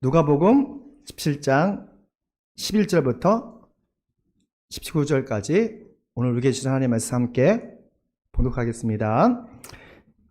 누가복음 17장 11절부터 19절까지 오늘 우리에게 주신 하나님의 말씀 함께 봉독하겠습니다.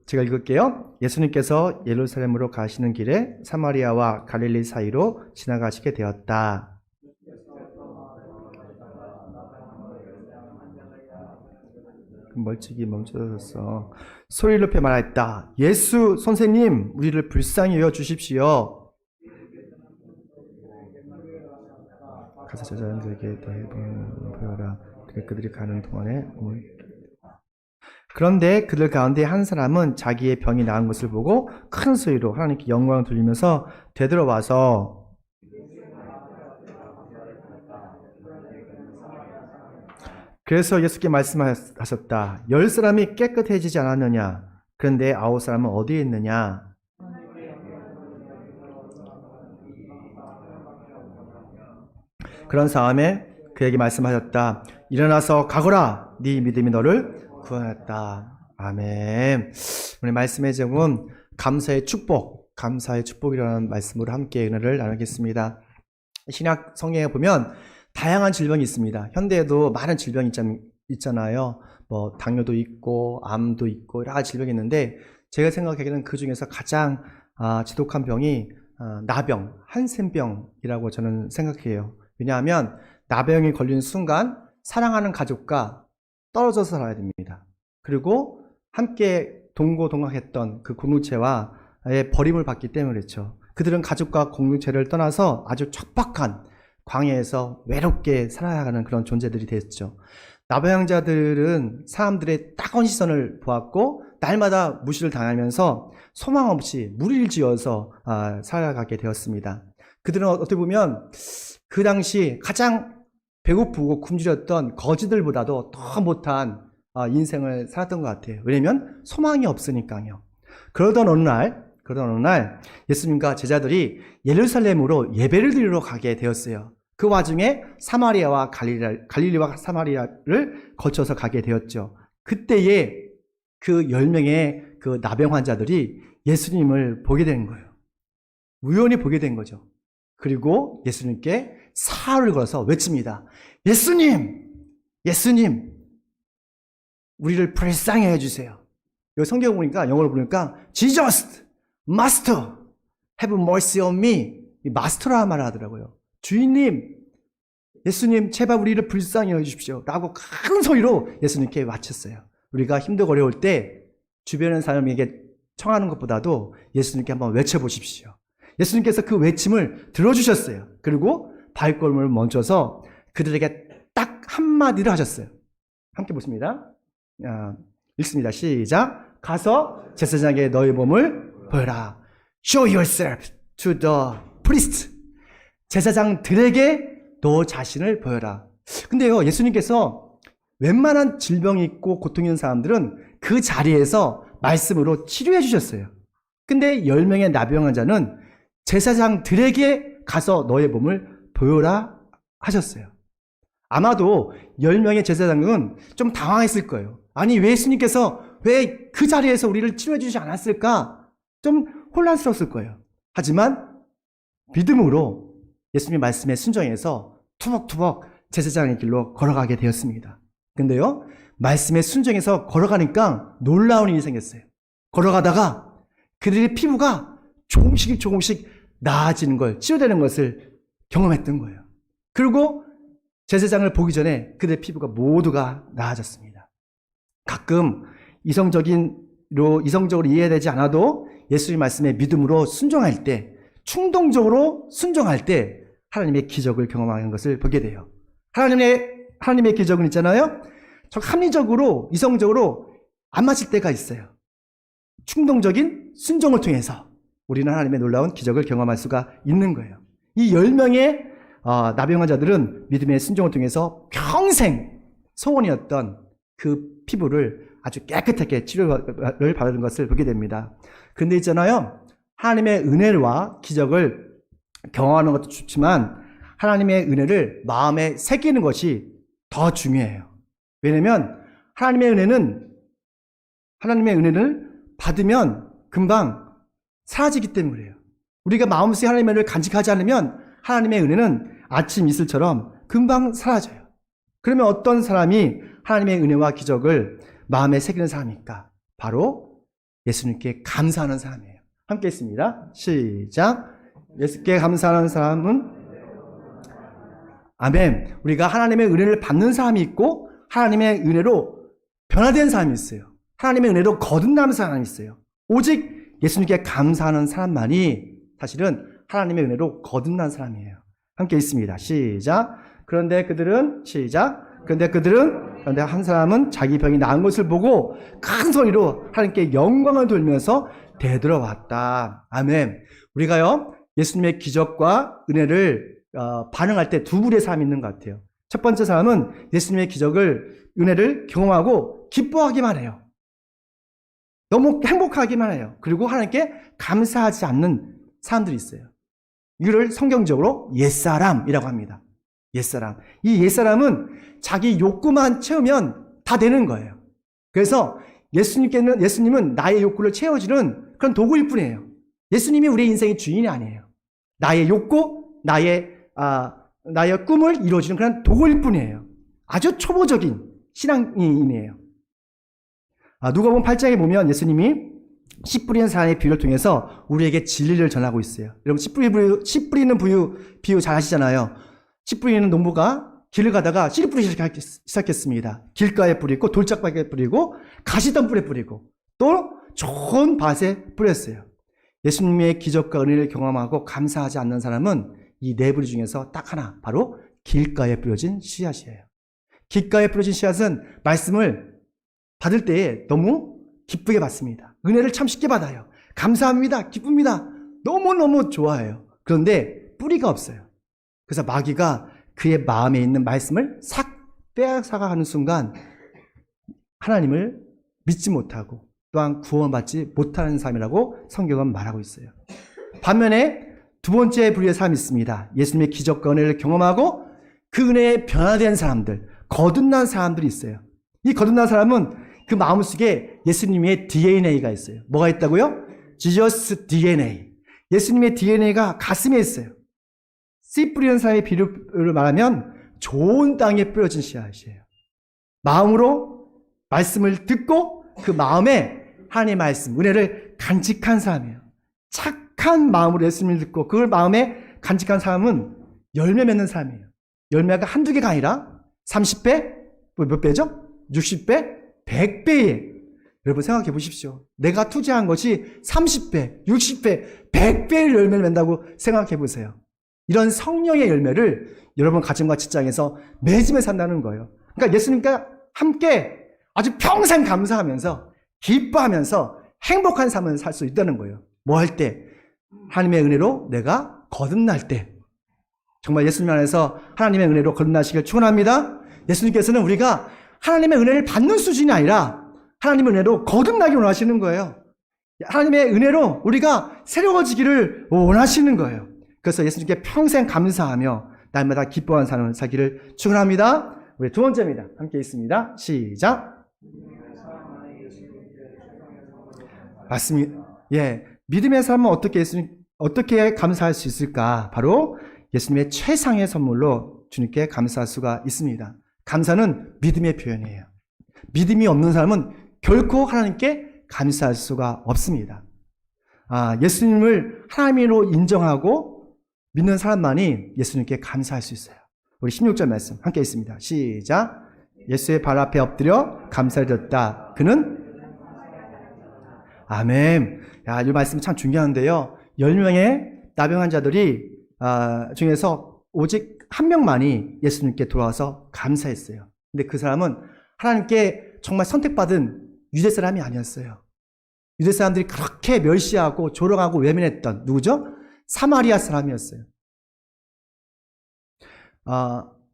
제가 읽을게요. 예수님께서 예루살렘으로 가시는 길에 사마리아와 갈릴리 사이로 지나가시게 되었다. 멀찍이 멈춰졌어. 소리를 높여 말했다. 예수 선생님, 우리를 불쌍히 여겨 주십시오. 가서 제자들에게 대부분 보여라. 그들이 가는 동안에 그런데 그들 가운데 한 사람은 자기의 병이 나은 것을 보고 큰 소리로 하나님께 영광을 돌리면서 되돌아와서 그래서 예수께 말씀하셨다. 10사람이 깨끗해지지 않았느냐? 그런데 9사람은 어디에 있느냐? 그런 다음에 그에게 말씀하셨다. 일어나서 가거라. 네 믿음이 너를 구원했다. 아멘. 오늘 말씀의 제목은 감사의 축복, 감사의 축복이라는 말씀으로 함께 은혜를 나누겠습니다. 신약 성경에 보면 다양한 질병이 있습니다. 현대에도 많은 질병이 있잖아요. 뭐 당뇨도 있고 암도 있고 여러 가지 질병이 있는데 제가 생각하기에는 그 중에서 가장 지독한 병이 나병, 한센병이라고 저는 생각해요. 왜냐하면 나병이 걸리는 순간 사랑하는 가족과 떨어져서 살아야 됩니다. 그리고 함께 동고동락했던 그 공동체와의 버림을 받기 때문에 그렇죠. 그들은 가족과 공동체를 떠나서 아주 척박한 광야에서 외롭게 살아가는 그런 존재들이 됐죠. 나병자들은 사람들의 따가운 시선을 보았고 날마다 무시를 당하면서 소망 없이 무리를 지어서 살아가게 되었습니다. 그들은 어떻게 보면 그 당시 가장 배고프고 굶주렸던 거지들보다도 더 못한 인생을 살았던 것 같아요. 왜냐하면 소망이 없으니까요. 그러던 어느 날 예수님과 제자들이 예루살렘으로 예배를 드리러 가게 되었어요. 그 와중에 사마리아와 갈릴리와 사마리아를 거쳐서 가게 되었죠. 그때에 그 10명의 그 나병 환자들이 예수님을 보게 된 거예요. 우연히 보게 된 거죠. 그리고 예수님께 사활을 걸어서 외칩니다. 예수님! 예수님! 우리를 불쌍히 해주세요. 여기 성경 보니까, 영어로 보니까 Jesus! Master! Have mercy on me! 이 마스터라 말을 하더라고요. 주인님! 예수님, 제발 우리를 불쌍히 해주십시오. 라고 큰 소리로 예수님께 외쳤어요. 우리가 힘들고 어려울 때 주변의 사람에게 청하는 것보다도 예수님께 한번 외쳐보십시오. 예수님께서 그 외침을 들어주셨어요. 그리고 발걸음을 멈춰서 그들에게 딱 한마디를 하셨어요. 함께 보십니다. 읽습니다. 시작. 가서 제사장에게 너의 몸을 보여라. Show yourself to the priest. 제사장들에게 너 자신을 보여라. 근데요, 예수님께서 웬만한 질병이 있고 고통이 있는 사람들은 그 자리에서 말씀으로 치료해 주셨어요. 근데 10명의 나병 환자는 제사장들에게 가서 너의 몸을 보여라 하셨어요. 아마도 10명의 제사장은 좀 당황했을 거예요. 아니, 왜 예수님께서 왜 그 자리에서 우리를 치료해 주지 않았을까? 좀 혼란스러웠을 거예요. 하지만 믿음으로 예수님의 말씀에 순종해서 투벅투벅 제사장의 길로 걸어가게 되었습니다. 근데요, 말씀에 순종해서 걸어가니까 놀라운 일이 생겼어요. 걸어가다가 그들의 피부가 조금씩 나아지는 걸, 치료되는 것을 경험했던 거예요. 그리고 제사장을 보기 전에 그들의 피부가 모두가 나아졌습니다. 가끔 이성적으로 이해되지 않아도 예수님 말씀에 믿음으로 순종할 때, 충동적으로 순종할 때 하나님의 기적을 경험하는 것을 보게 돼요. 하나님의 기적은 있잖아요. 합리적으로, 이성적으로 안 맞을 때가 있어요. 충동적인 순종을 통해서 우리는 하나님의 놀라운 기적을 경험할 수가 있는 거예요. 이 10명의 나병 환자들은 믿음의 순종을 통해서 평생 소원이었던 그 피부를 아주 깨끗하게 치료를 받는 것을 보게 됩니다. 근데 있잖아요. 하나님의 은혜와 기적을 경험하는 것도 좋지만 하나님의 은혜를 마음에 새기는 것이 더 중요해요. 왜냐하면 하나님의 은혜를 받으면 금방 사라지기 때문에 그래요. 우리가 마음속에 하나님의 은혜를 간직하지 않으면 하나님의 은혜는 아침 이슬처럼 금방 사라져요. 그러면 어떤 사람이 하나님의 은혜와 기적을 마음에 새기는 사람입니까? 바로 예수님께 감사하는 사람이에요. 함께 있습니다. 시작. 예수께 감사하는 사람은 아멘. 우리가 하나님의 은혜를 받는 사람이 있고 하나님의 은혜로 변화된 사람이 있어요. 하나님의 은혜로 거듭나는 사람이 있어요. 오직 예수님께 감사하는 사람만이 사실은 하나님의 은혜로 거듭난 사람이에요. 함께 있습니다. 시작. 그런데 한 사람은 자기 병이 나은 것을 보고 큰 소리로 하나님께 영광을 돌면서 되돌아왔다. 아멘. 우리가요, 예수님의 기적과 은혜를 반응할 때 두 부류의 사람이 있는 것 같아요. 첫 번째 사람은 예수님의 기적을, 은혜를 경험하고 기뻐하기만 해요. 너무 행복하기만 해요. 그리고 하나님께 감사하지 않는 사람들이 있어요. 이를 성경적으로 옛사람이라고 합니다. 옛사람. 이 옛사람은 자기 욕구만 채우면 다 되는 거예요. 그래서 예수님은 나의 욕구를 채워주는 그런 도구일 뿐이에요. 예수님이 우리의 인생의 주인이 아니에요. 나의 욕구, 나의 꿈을 이루어주는 그런 도구일 뿐이에요. 아주 초보적인 신앙인이에요. 누가복음 8장에 보면 예수님이 씨 뿌리는 사람의 비유를 통해서 우리에게 진리를 전하고 있어요. 여러분, 씨 뿌리는 비유 잘 아시잖아요. 씨 뿌리는 농부가 길을 가다가 씨를 뿌리기 시작했습니다. 길가에 뿌리고, 돌짝밭에 뿌리고, 가시덤불에 뿌리고, 또 좋은 밭에 뿌렸어요. 예수님의 기적과 은혜를 경험하고 감사하지 않는 사람은 이 네 부류 중에서 딱 하나, 바로 길가에 뿌려진 씨앗이에요. 길가에 뿌려진 씨앗은 말씀을 받을 때에 너무 기쁘게 받습니다. 은혜를 참 쉽게 받아요. 감사합니다. 기쁩니다. 너무너무 좋아해요. 그런데 뿌리가 없어요. 그래서 마귀가 그의 마음에 있는 말씀을 싹 빼앗아가는 순간 하나님을 믿지 못하고 또한 구원받지 못하는 사람이라고 성경은 말하고 있어요. 반면에 두 번째 부류의 사람이 있습니다. 예수님의 기적과 은혜를 경험하고 그 은혜에 변화된 사람들, 거듭난 사람들이 있어요. 이 거듭난 사람은 그 마음속에 예수님의 DNA가 있어요. 뭐가 있다고요? Jesus DNA. 예수님의 DNA가 가슴에 있어요. 씨 뿌리는 사람의 비유를 말하면 좋은 땅에 뿌려진 씨앗이에요. 마음으로 말씀을 듣고 그 마음에 하나님의 말씀, 은혜를 간직한 사람이에요. 착한 마음으로 예수님을 듣고 그걸 마음에 간직한 사람은 열매 맺는 사람이에요. 열매가 한두 개가 아니라 30배? 몇 배죠? 60배? 100배에. 여러분 생각해 보십시오. 내가 투자한 것이 30배, 60배, 100배의 열매를 맺는다고 생각해 보세요. 이런 성령의 열매를 여러분 가정과 직장에서 맺으며 산다는 거예요. 그러니까 예수님과 함께 아주 평생 감사하면서 기뻐하면서 행복한 삶을 살 수 있다는 거예요. 뭐 할 때? 하나님의 은혜로 내가 거듭날 때. 정말 예수님 안에서 하나님의 은혜로 거듭나시길 축원합니다. 예수님께서는 우리가 하나님의 은혜를 받는 수준이 아니라 하나님의 은혜로 거듭나기 원하시는 거예요. 하나님의 은혜로 우리가 새로워지기를 원하시는 거예요. 그래서 예수님께 평생 감사하며 날마다 기뻐하는 삶을 살기를 축원합니다. 우리 두 번째입니다. 함께 있습니다. 시작. 맞습니다. 예, 믿음의 삶은 어떻게 감사할 수 있을까? 바로 예수님의 최상의 선물로 주님께 감사할 수가 있습니다. 감사는 믿음의 표현이에요. 믿음이 없는 사람은 결코 하나님께 감사할 수가 없습니다. 예수님을 하나님으로 인정하고 믿는 사람만이 예수님께 감사할 수 있어요. 우리 16절 말씀 함께 있습니다. 시작. 예수의 발 앞에 엎드려 감사를 드렸다. 그는 아멘. 이 말씀 참 중요한데요. 10명의 나병 환자들이 중에서 오직 한 명만이 예수님께 돌아와서 감사했어요. 근데 그 사람은 하나님께 정말 선택받은 유대 사람이 아니었어요. 유대 사람들이 그렇게 멸시하고 조롱하고 외면했던 누구죠? 사마리아 사람이었어요.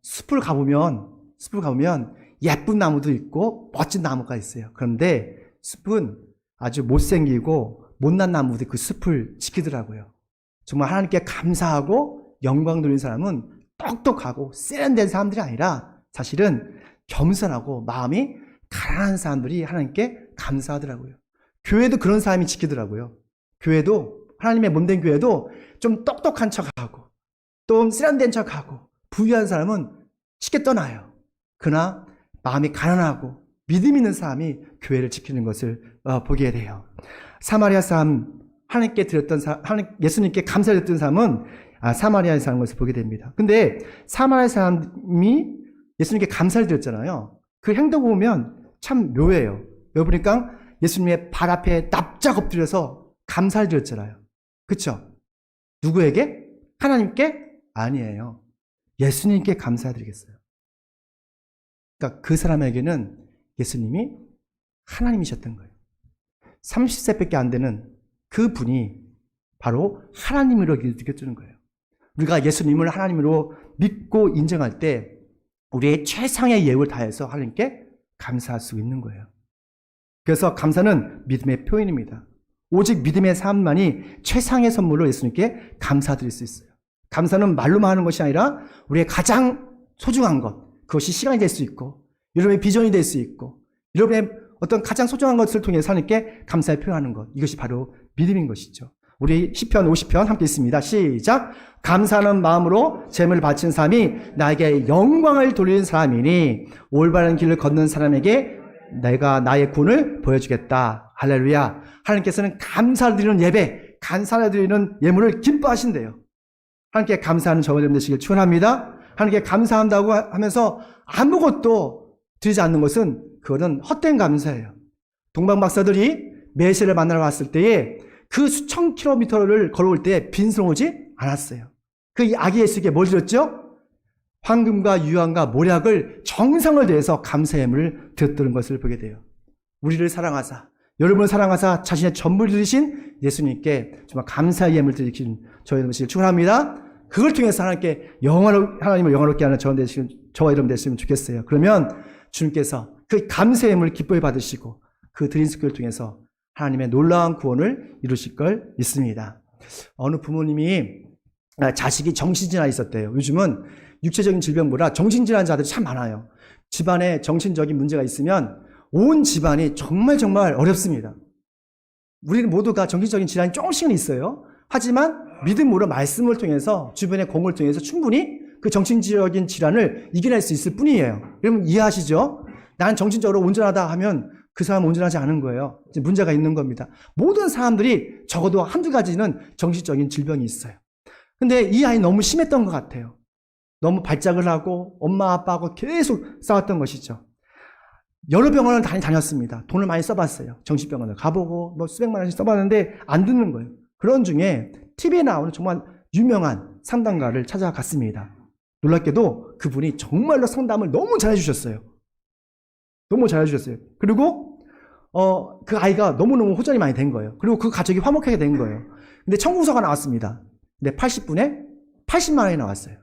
숲을 가보면 예쁜 나무도 있고 멋진 나무가 있어요. 그런데 숲은 아주 못생기고 못난 나무들이 그 숲을 지키더라고요. 정말 하나님께 감사하고 영광 돌리는 사람은 똑똑하고 세련된 사람들이 아니라 사실은 겸손하고 마음이 가난한 사람들이 하나님께 감사하더라고요. 교회도 그런 사람이 지키더라고요. 교회도 하나님의 몸된 교회도 좀 똑똑한 척하고 또 세련된 척하고 부유한 사람은 쉽게 떠나요. 그러나 마음이 가난하고 믿음 있는 사람이 교회를 지키는 것을 보게 돼요. 사마리아 사람, 하나님께 드렸던 예수님께 감사를 드렸던 사람은 사마리아에 사는 것을 보게 됩니다. 근데 사마리아 사람이 예수님께 감사를 드렸잖아요. 그 행동을 보면 참 묘해요. 여기 보니까 예수님의 발 앞에 납작 엎드려서 감사를 드렸잖아요. 그렇죠? 누구에게? 하나님께? 아니에요. 예수님께 감사드리겠어요. 그러니까 그 사람에게는 예수님이 하나님이셨던 거예요. 30세밖에 안 되는 그 분이 바로 하나님으로 느껴지는 거예요. 우리가 예수님을 하나님으로 믿고 인정할 때 우리의 최상의 예우를 다해서 하나님께 감사할 수 있는 거예요. 그래서 감사는 믿음의 표현입니다. 오직 믿음의 삶만이 최상의 선물로 예수님께 감사드릴 수 있어요. 감사는 말로만 하는 것이 아니라 우리의 가장 소중한 것, 그것이 시간이 될 수 있고 여러분의 비전이 될 수 있고 여러분의 어떤 가장 소중한 것을 통해서 하나님께 감사를 표현하는 것, 이것이 바로 믿음인 것이죠. 우리 시편 50편 함께 있습니다. 시작. 감사하는 마음으로 제물을 바친 사람이 나에게 영광을 돌리는 사람이니 올바른 길을 걷는 사람에게 내가 나의 군을 보여주겠다. 할렐루야. 하나님께서는 감사를 드리는 예배, 감사를 드리는 예물을 기뻐하신대요. 하나님께 감사하는 저와 여러분 되시길 축원합니다. 하나님께 감사한다고 하면서 아무것도 드리지 않는 것은 그거는 헛된 감사예요. 동방 박사들이 메시아를 만나러 갔을 때에 그 수천 킬로미터를 걸어올 때 빈스러우지 않았어요. 그 아기 예수께 뭘 드렸죠? 황금과 유황과 모략을 정성을 다해서 감사의 예물을 드렸다는 것을 보게 돼요. 우리를 사랑하사, 여러분을 사랑하사 자신의 전부를 드리신 예수님께 정말 감사의 예물을 드리신 저희 여러분 되시길 축원합니다. 그걸 통해서 하나님을 영화롭게 하는 저와 여러분 되시면 좋겠어요. 그러면 주님께서 그 감사의 예물을 기뻐히 받으시고 그 드린 스킬을 통해서 하나님의 놀라운 구원을 이루실 걸 믿습니다. 어느 부모님이 자식이 정신질환이 있었대요. 요즘은 육체적인 질병보다 정신질환 자들이 참 많아요. 집안에 정신적인 문제가 있으면 온 집안이 정말 어렵습니다. 우리는 모두가 정신적인 질환이 조금씩은 있어요. 하지만 믿음으로 말씀을 통해서 주변의 공을 통해서 충분히 그 정신적인 질환을 이겨낼 수 있을 뿐이에요. 여러분 이해하시죠? 나는 정신적으로 온전하다 하면 그 사람은 온전하지 않은 거예요. 문제가 있는 겁니다. 모든 사람들이 적어도 한두 가지는 정신적인 질병이 있어요. 근데 이 아이 너무 심했던 것 같아요. 너무 발작을 하고 엄마 아빠하고 계속 싸웠던 것이죠. 여러 병원을 다녔습니다. 돈을 많이 써봤어요. 정신병원을 가보고 뭐 수백만 원씩 써봤는데 안 듣는 거예요. 그런 중에 TV에 나오는 정말 유명한 상담가를 찾아갔습니다. 놀랍게도 그분이 정말로 상담을 너무 잘해주셨어요. 너무 잘해주셨어요. 그리고 그 아이가 너무너무 호전이 많이 된 거예요. 그리고 그 가족이 화목하게 된 거예요. 근데 청구서가 나왔습니다. 근데 80분에 80만 원이 나왔어요.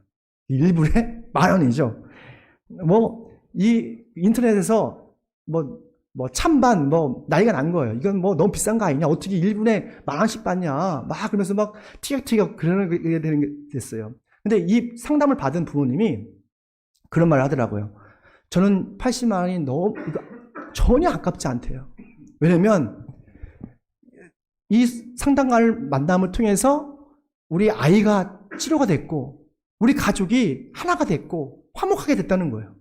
1분에 만 원이죠. 이 인터넷에서 찬반, 난리가 난 거예요. 이건 너무 비싼 거 아니냐? 어떻게 1분에 만 원씩 받냐? 막 그러면서 막 티격태격 그러는 게 됐어요. 근데 이 상담을 받은 부모님이 그런 말을 하더라고요. 저는 80만 원이 전혀 아깝지 않대요. 왜냐면 이 상담가를 만남을 통해서 우리 아이가 치료가 됐고 우리 가족이 하나가 됐고 화목하게 됐다는 거예요.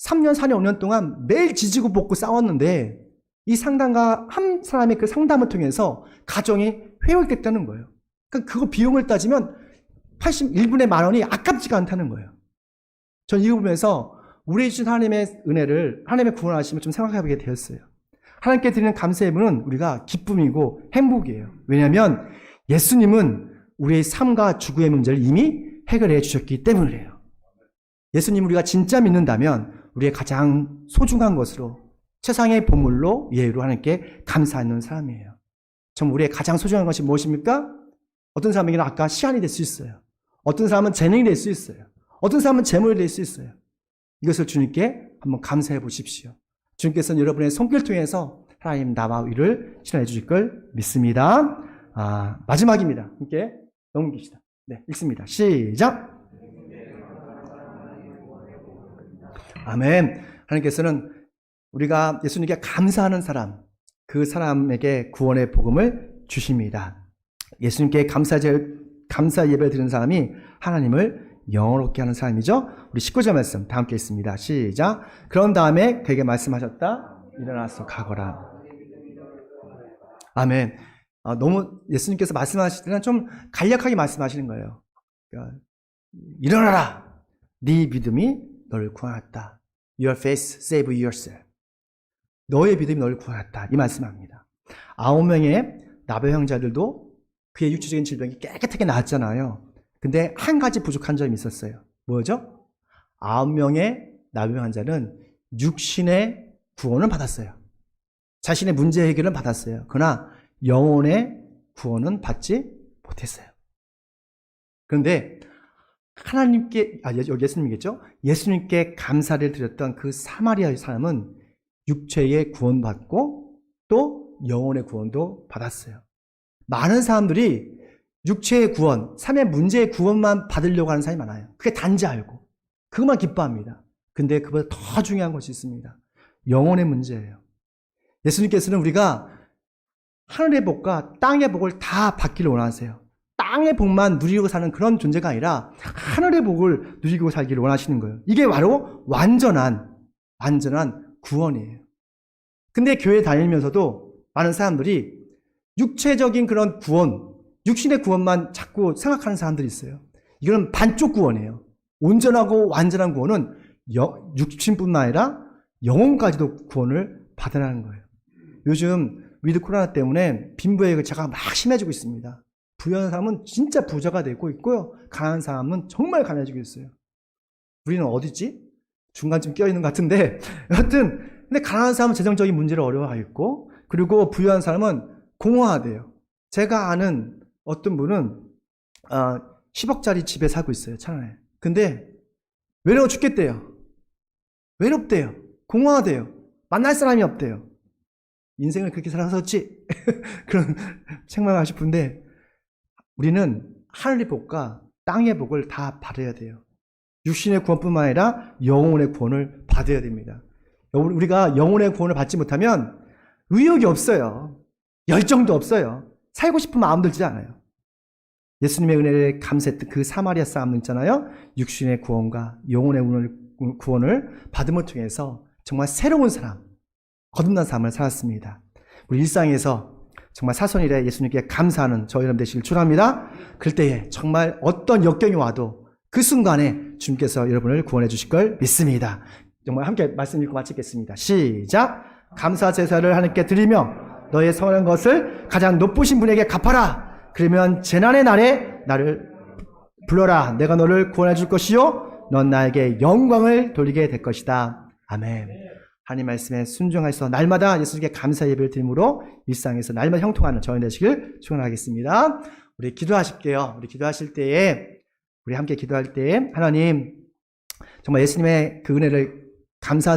3년, 4년, 5년 동안 매일 지지고 볶고 싸웠는데 이 상담가 한 사람의 그 상담을 통해서 가정이 회복됐다는 거예요. 그러니까 그거 비용을 따지면 81분의 만 원이 아깝지가 않다는 거예요. 전 이거 보면서 우리 주신 하나님의 은혜를, 하나님의 구원하심을 좀 생각해보게 되었어요. 하나님께 드리는 감사의 예물은 우리가 기쁨이고 행복이에요. 왜냐하면 예수님은 우리의 삶과 죽음의 문제를 이미 해결해 주셨기 때문이에요. 예수님 우리가 진짜 믿는다면 우리의 가장 소중한 것으로 세상의 보물로 예의로 하나님께 감사하는 사람이에요. 참 우리의 가장 소중한 것이 무엇입니까? 어떤 사람에게는 아까 시간이 될 수 있어요. 어떤 사람은 재능이 될 수 있어요. 어떤 사람은 재물이 될 수 있어요. 이것을 주님께 한번 감사해 보십시오. 주님께서는 여러분의 손길 통해서 하나님 나와 위를 실현해 주실 걸 믿습니다. 마지막입니다. 함께 넘깁시다. 네, 읽습니다. 시작! 아멘. 하나님께서는 우리가 예수님께 감사하는 사람, 그 사람에게 구원의 복음을 주십니다. 예수님께 감사 예배를 드리는 사람이 하나님을 영원롭게 하는 사람이죠. 우리 19절 말씀 다 함께 있습니다. 시작. 그런 다음에 그에게 말씀하셨다. 일어나서 가거라. 아멘. 너무 예수님께서 말씀하실 때는 좀 간략하게 말씀하시는 거예요. 그러니까, 일어나라. 네 믿음이 너를 구원했다. Your faith save yourself. 너의 믿음이 너를 구원했다. 이 말씀합니다. 9명의 나병 형제들도 그의 육체적인 질병이 깨끗하게 나았잖아요. 근데 한 가지 부족한 점이 있었어요. 뭐죠? 9명의 나병 환자는 육신의 구원을 받았어요. 자신의 문제 해결은 받았어요. 그러나 영혼의 구원은 받지 못했어요. 그런데 하나님께, 예수님이겠죠? 예수님께 감사를 드렸던 그 사마리아의 사람은 육체의 구원받고 또 영혼의 구원도 받았어요. 많은 사람들이 육체의 구원, 삶의 문제의 구원만 받으려고 하는 사람이 많아요. 그게 단지 알고 그것만 기뻐합니다. 근데 그보다 더 중요한 것이 있습니다. 영혼의 문제예요. 예수님께서는 우리가 하늘의 복과 땅의 복을 다 받기를 원하세요. 땅의 복만 누리고 사는 그런 존재가 아니라 하늘의 복을 누리고 살기를 원하시는 거예요. 이게 바로 완전한 구원이에요. 근데 교회 다니면서도 많은 사람들이 육체적인 그런 구원, 육신의 구원만 자꾸 생각하는 사람들이 있어요. 이거는 반쪽 구원이에요. 온전하고 완전한 구원은 육신뿐만 아니라 영혼까지도 구원을 받으라는 거예요. 요즘 위드 코로나 때문에 빈부의 차가 막 심해지고 있습니다. 부유한 사람은 진짜 부자가 되고 있고요. 가난한 사람은 정말 가난해지고 있어요. 우리는 어디지? 중간쯤 껴있는 것 같은데 여하튼 근데 가난한 사람은 재정적인 문제를 어려워하고 있고 그리고 부유한 사람은 공허하대요. 제가 아는 어떤 분은 10억짜리 집에 살고 있어요. 천안에. 근데 외로워 죽겠대요. 외롭대요. 공허하대요. 만날 사람이 없대요. 인생을 그렇게 살아서지 그런 생각하고 싶은데 우리는 하늘의 복과 땅의 복을 다 받아야 돼요. 육신의 구원뿐만 아니라 영혼의 구원을 받아야 됩니다. 우리가 영혼의 구원을 받지 못하면 의욕이 없어요. 열정도 없어요. 살고 싶은 마음 들지 않아요. 예수님의 은혜를 감사했던 그 사마리아 사람 있잖아요. 육신의 구원과 영혼의 구원을 받음을 통해서 정말 새로운 사람, 거듭난 삶을 살았습니다. 우리 일상에서 정말 사선일에 예수님께 감사하는 저희 여러분 되시길 축원합니다. 그럴 때에 정말 어떤 역경이 와도 그 순간에 주님께서 여러분을 구원해 주실 걸 믿습니다. 정말 함께 말씀 읽고 마치겠습니다. 시작! 감사 제사를 하나님께 드리며 너의 선한 것을 가장 높으신 분에게 갚아라. 그러면 재난의 날에 나를 불러라. 내가 너를 구원해 줄 것이요 넌 나에게 영광을 돌리게 될 것이다. 아멘. 하나님 말씀에 순종해서 날마다 예수님께 감사 예배를 드림으로 일상에서 날마다 형통하는 저희 되시길 축원하겠습니다. 우리 기도하실게요. 우리 기도하실 때에 우리 함께 기도할 때에 하나님 정말 예수님의 그 은혜를 감사드립니다.